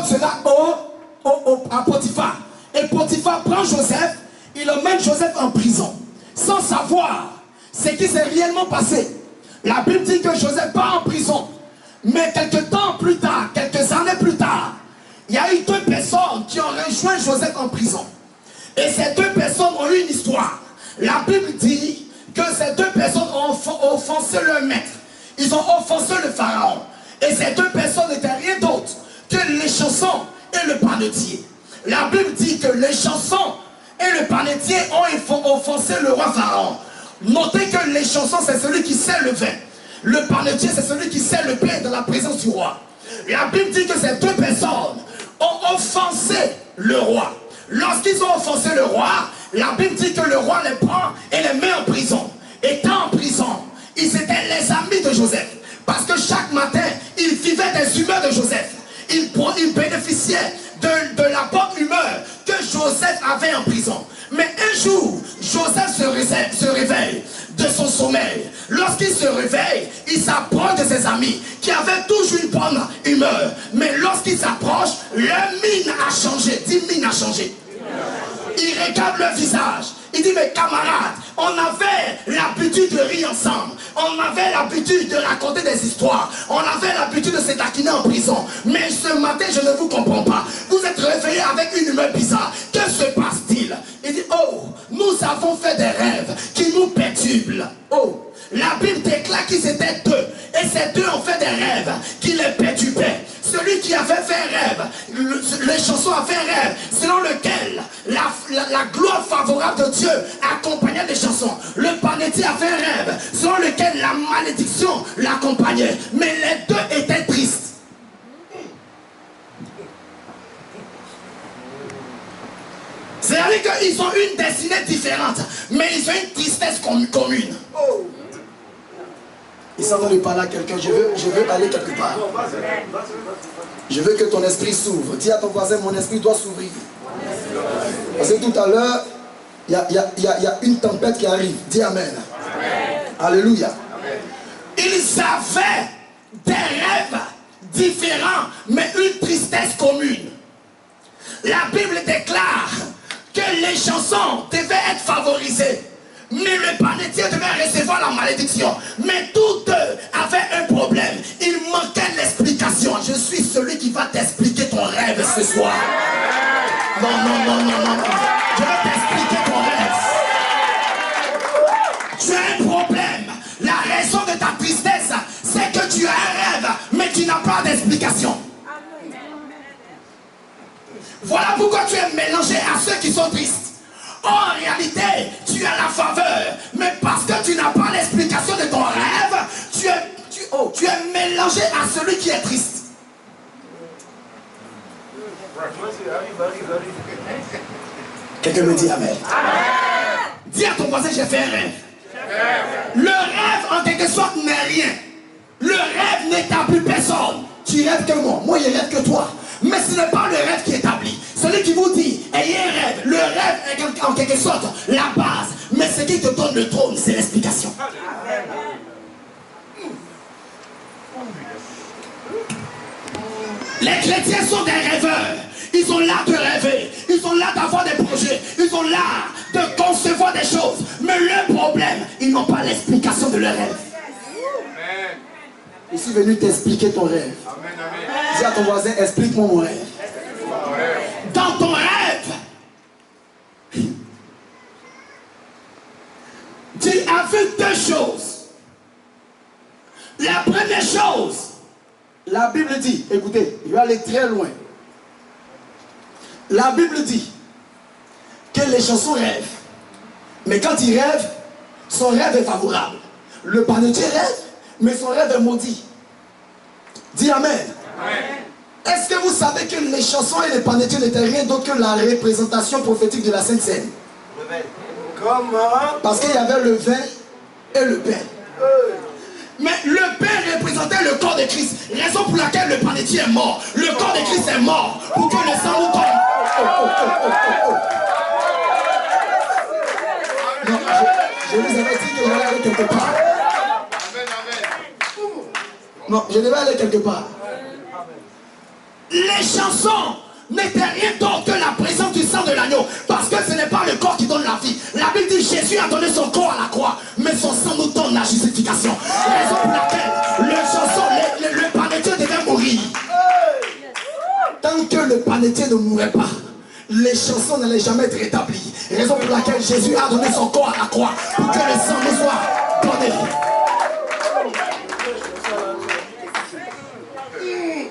rapporte cela à Potiphar. Et Potiphar prend Joseph, il emmène Joseph en prison, sans savoir ce qui s'est réellement passé. La Bible dit que Joseph part en prison. Mais quelques temps plus tard, quelques années plus tard, il y a eu deux personnes qui ont rejoint Joseph en prison. Et ces deux personnes ont eu une histoire. La Bible dit que ces deux personnes ont offensé leur maître. Ils ont offensé le pharaon. Et ces deux personnes n'étaient rien d'autre que les chansons et le panetier. La Bible dit que les chansons et le panetier ont offensé le roi pharaon. Notez que les chansons, c'est celui qui sert le vin. Le panetier, c'est celui qui sert le pain dans la présence du roi. La Bible dit que ces deux personnes ont offensé le roi. Lorsqu'ils ont offensé le roi, la Bible dit que le roi les prend et les met en prison. Étant en prison, ils étaient les amis de Joseph. Parce que chaque matin, ils vivaient des humeurs de Joseph. Ils bénéficiaient de la bonne humeur que Joseph avait en prison. Mais un jour, Joseph se réveille de son sommeil. Lorsqu'il se réveille, il s'approche de ses amis qui avaient toujours une bonne humeur. Mais lorsqu'il s'approche, leur mine a changé. Dis, mine a changé. Il regarde leur visage. Il dit, mes camarades, on avait l'habitude de rire ensemble. On avait l'habitude de raconter des histoires. On avait l'habitude de se taquiner en prison. Mais ce matin, je ne vous comprends pas. Vous êtes réveillés avec une humeur bizarre. Que se passe-t-il? Il dit, oh, nous avons fait des rêves qui nous perturbent. Oh, la Bible déclare qu'ils étaient deux. Et ces deux ont fait des rêves qui les perturbaient. Celui qui avait fait un rêve, les chansons avaient un rêve selon lequel la gloire favorable de Dieu accompagnait les chansons. Le panetier avait un rêve selon lequel la malédiction l'accompagnait. Mais les deux étaient tristes. C'est-à-dire qu'ils ont une destinée différente, mais ils ont une tristesse commune. Il s'en va lui parler à quelqu'un. Je veux aller quelque part. Je veux que ton esprit s'ouvre. Dis à ton voisin, mon esprit doit s'ouvrir. Parce que tout à l'heure, il y a une tempête qui arrive. Dis Amen. Alléluia. Ils avaient des rêves différents, mais une tristesse commune. La Bible déclare que les chansons devaient être favorisées. Mais le panetier devait recevoir la malédiction. Mais tous deux avaient un problème. Il manquait l'explication. Je suis celui qui va t'expliquer ton rêve ce soir. Non. Je vais t'expliquer ton rêve. Tu as un problème. La raison de ta tristesse, c'est que tu as un rêve, mais tu n'as pas d'explication. Voilà pourquoi tu es mélangé à ceux qui sont tristes. En réalité, tu as la faveur, mais parce que tu n'as pas l'explication de ton rêve, tu es mélangé à celui qui est triste. Quelqu'un me dit Amen. Dis à ton voisin, j'ai fait un rêve. Le rêve, en quelque sorte, n'est rien. Le rêve n'établit personne. Tu rêves que moi je rêve que toi. Mais ce n'est pas le rêve qui établit. Celui qui vous dit, ayez un rêve. Le rêve est en quelque sorte la base. Mais ce qui te donne le trône, c'est l'explication. Les chrétiens sont des rêveurs. Ils sont là de rêver. Ils sont là d'avoir des projets. Ils sont là de concevoir des choses. Mais le problème, ils n'ont pas l'explication de leur rêve. Je suis venu t'expliquer ton rêve. Dis à ton voisin, explique-moi mon rêve. Dans ton rêve, tu as vu deux choses. La première chose, la Bible dit, écoutez, je vais aller très loin. La Bible dit que les chansons rêvent. Mais quand il rêve, son rêve est favorable. Le panetier rêve, mais son rêve est maudit. Dis Amen. Est-ce que vous savez que les chansons et les panetiers n'étaient rien d'autre que la représentation prophétique de la Sainte Seine? Comment? Parce qu'il y avait le vin et le pain. Mais le pain représentait le corps de Christ. Raison pour laquelle le panetier est mort. Le corps de Christ est mort pour que le sang nous tombe. Non, je vous avais dit que j'allais aller quelque part. Non, je devais aller quelque part. Les Les chansons n'étaient rien d'autre que la présence du sang de l'agneau. Parce que ce n'est pas le corps qui donne la vie. La Bible dit Jésus a donné son corps à la croix, mais son sang nous donne la justification. Raison pour laquelle le panetier devait mourir. Tant que le panetier ne mourrait pas, les chansons n'allaient jamais être rétablies. Raison pour laquelle Jésus a donné son corps à la croix, pour que le sang nous soit donné.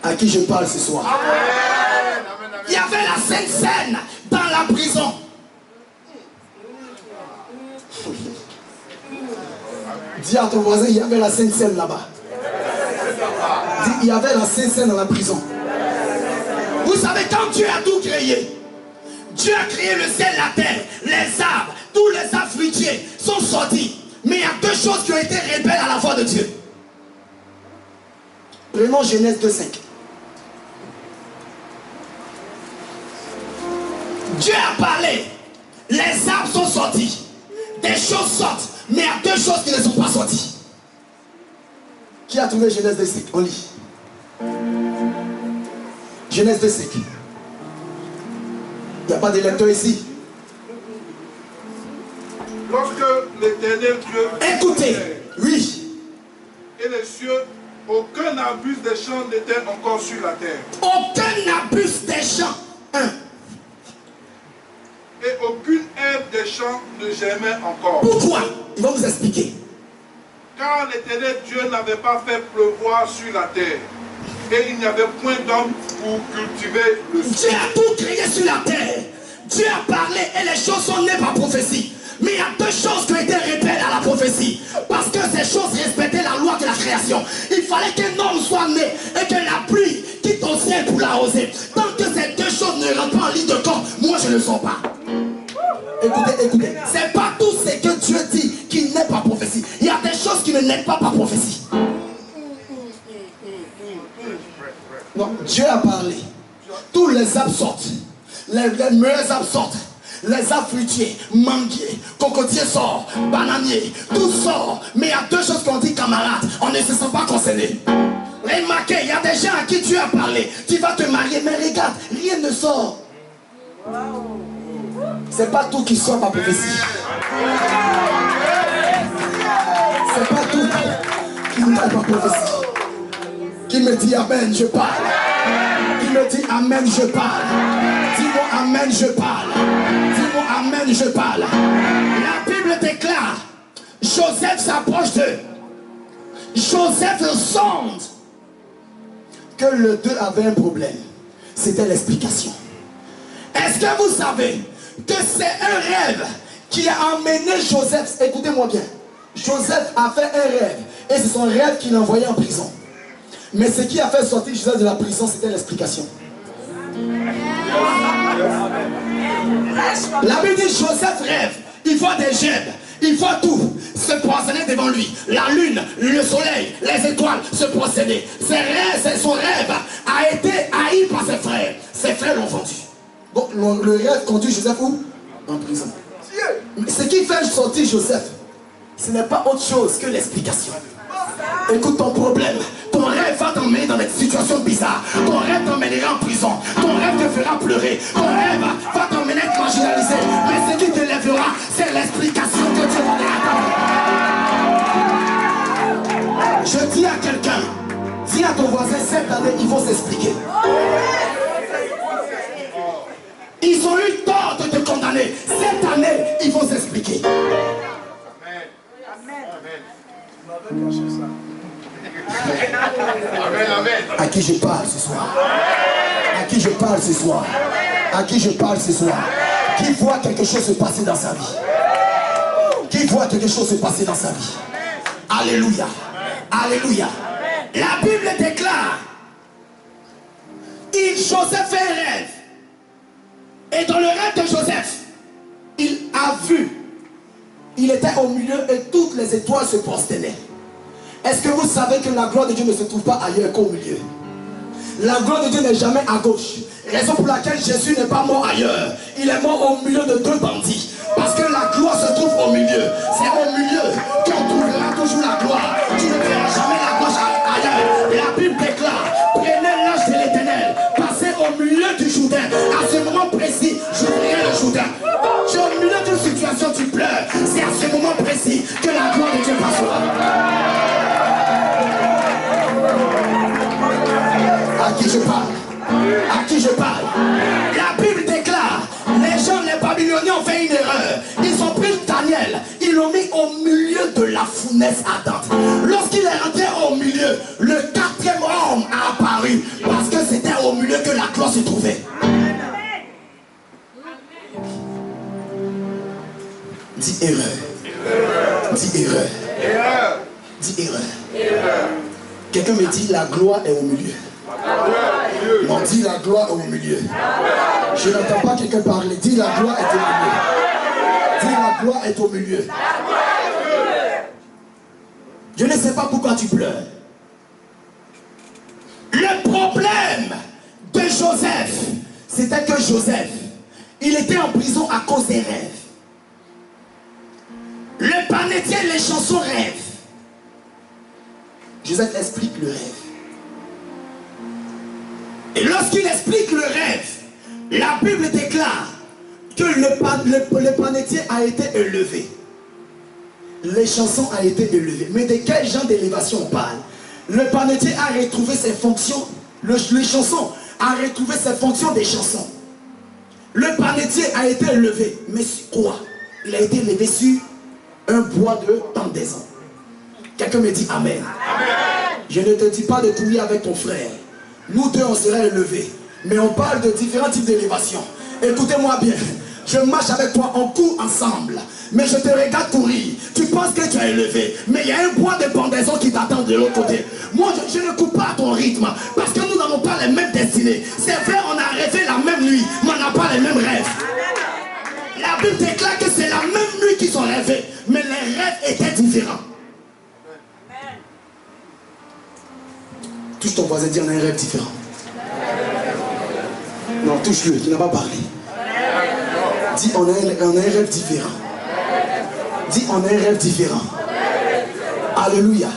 À qui je parle ce soir? Il y avait la Sainte Seine dans la prison. Dis à ton voisin, il y avait la Sainte Seine là-bas. Dis, il y avait la Sainte Seine dans la prison. Vous savez, quand Dieu a tout créé, Dieu a créé le ciel, la terre, les arbres, tous les arbres fruitiers sont sortis. Mais il y a deux choses qui ont été rebelles à la voix de Dieu. Prenons Genèse 2,5. Dieu a parlé, les arbres sont sortis, des choses sortent, mais il y a deux choses qui ne sont pas sorties. Qui a trouvé Genèse 2,5? On lit. Genèse 2,5. Il n'y a pas de lecteur ici. Lorsque l'Éternel Dieu... Écoutez, oui. Et les cieux, aucun arbuste des champs n'était encore sur la terre. Aucun arbuste des champs. Et aucune herbe des champs ne germait encore. Pourquoi? Il va vous expliquer. Car l'Éternel Dieu n'avait pas fait pleuvoir sur la terre. Et il n'y avait point d'homme pour cultiver le sol. Dieu a tout créé sur la terre. Dieu a parlé et les choses sont nées par prophétie. Mais il y a deux choses qui ont été rebelles à la prophétie. Parce que ces choses respectaient la loi de la création. Il fallait qu'un homme soit né et que la pluie quitte au ciel pour l'arroser. Tant que ces deux choses ne rentrent pas en ligne de compte, moi je ne le sens pas. Écoutez, c'est pas tout ce que Dieu dit qui n'est pas prophétie. Il y a des choses qui ne naissent pas par prophétie. Non, Dieu a parlé. Tous les arbres sortent. Les meilleurs arbres sortent. Les arbres fruitiers, manguiers, cocotiers sortent, bananiers, tout sort. Mais il y a deux choses qu'on dit, camarades, on ne se sent pas concerné. Remarquez, il y a des gens à qui Dieu a parlé. Tu vas te marier, mais regarde, rien ne sort. C'est pas tout qui sort par prophétie. C'est pas tout qui n'est pas prophétie. Qui me dit amen, je parle. Qui me dit amen, je parle. Dis-moi amen, je parle. Dis-moi amen, je parle. La Bible déclare, Joseph s'approche d'eux. Joseph sonde que le deux avait un problème. C'était l'explication. Est-ce que vous savez que c'est un rêve qui a emmené Joseph? Écoutez-moi bien. Joseph a fait un rêve et c'est son rêve qui l'a envoyé en prison. Mais ce qui a fait sortir Joseph de la prison, c'était l'explication. La Bible dit Joseph rêve, il voit des gemmes, il voit tout se prosterner devant lui. La lune, le soleil, les étoiles se prosterner. Son rêve a été haï par ses frères. Ses frères l'ont vendu. Donc le rêve conduit Joseph où? En prison. Ce qui fait sortir Joseph, ce n'est pas autre chose que l'explication. Écoute ton problème. Ton rêve va t'emmener dans des situations bizarres. Ton rêve t'emmènera en prison. Ton rêve te fera pleurer. Ton rêve va t'emmener à être marginalisé. Mais ce qui te lèvera, c'est l'explication que Dieu va donner. Je dis à quelqu'un, dis à ton voisin, cette année, ils vont s'expliquer. Ils ont eu tort de te condamner. Cette année, ils vont s'expliquer. À qui je parle ce soir? À qui je parle ce soir? À qui je parle ce soir? Qui voit quelque chose se passer dans sa vie? Qui voit quelque chose se passer dans sa vie? Alléluia. Alléluia. La Bible déclare, Joseph fait un rêve. Et dans le rêve de Joseph, il a vu, il était au milieu et toutes les étoiles se prosternaient. Est-ce que vous savez que la gloire de Dieu ne se trouve pas ailleurs qu'au milieu? La gloire de Dieu n'est jamais à gauche. Raison pour laquelle Jésus n'est pas mort ailleurs. Il est mort au milieu de deux bandits. Parce que la gloire se trouve au milieu. C'est au milieu qu'on trouvera toujours la gloire. Tu ne verras jamais la gauche ailleurs. La Bible déclare, prenez l'âge de l'Éternel, passez Jourdain. À ce moment précis, j'ouvrirai le Jourdain. Tu es au milieu d'une situation, tu pleures. C'est à ce moment précis que la gloire de Dieu passera. À qui je parle? À qui je parle? La Bible déclare, les gens, les Babyloniens ont fait une erreur. Ils ont pris Daniel, ils l'ont mis au milieu de la fournaise ardente. Lorsqu'il est rentré au milieu, le quatrième homme a apparu, parce que c'était au milieu que la gloire se trouvait. Dis erreur. Dis erreur. Dis erreur. Quelqu'un me dit la gloire est au milieu. Non, dis la gloire est au milieu. Je n'entends pas quelqu'un parler. Dis la gloire est au milieu. Dis la gloire est au milieu. Je ne sais pas pourquoi tu pleures. Le problème de Joseph, c'était que Joseph, il était en prison à cause des rêves. Le panetier, les chansons rêvent. Joseph explique le rêve. Et lorsqu'il explique le rêve, la Bible déclare que le panetier a été élevé. Les chansons ont été élevées. Mais de quel genre d'élévation on parle? Le panetier a retrouvé ses fonctions. Les chansons a retrouvé ses fonctions des chansons. Le panetier a été élevé. Mais sur quoi? Il a été élevé sur un bois de pendaison. Quelqu'un me dit Amen. Amen. Je ne te dis pas de trouiller avec ton frère. Nous deux, on sera élevés. Mais on parle de différents types d'élévation. Écoutez-moi bien. Je marche avec toi, on court ensemble. Mais je te regarde courir. Tu penses que tu es élevé. Mais il y a un bois de pendaison qui t'attend de l'autre côté. Moi, je ne cours pas à ton rythme. Parce que nous n'avons pas les mêmes destinées. C'est vrai, on a rêvé la même nuit. Mais on n'a pas les mêmes rêves. La Bible déclare que c'est la même nuit qu'ils ont rêvé. Mais les rêves étaient différents. Touche ton voisin, dis on a un rêve différent. Non, touche-le, tu n'as pas parlé. Dis on a un rêve différent. Dis on a un rêve différent. Alléluia.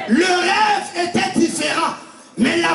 Le rêve était différent. Mais la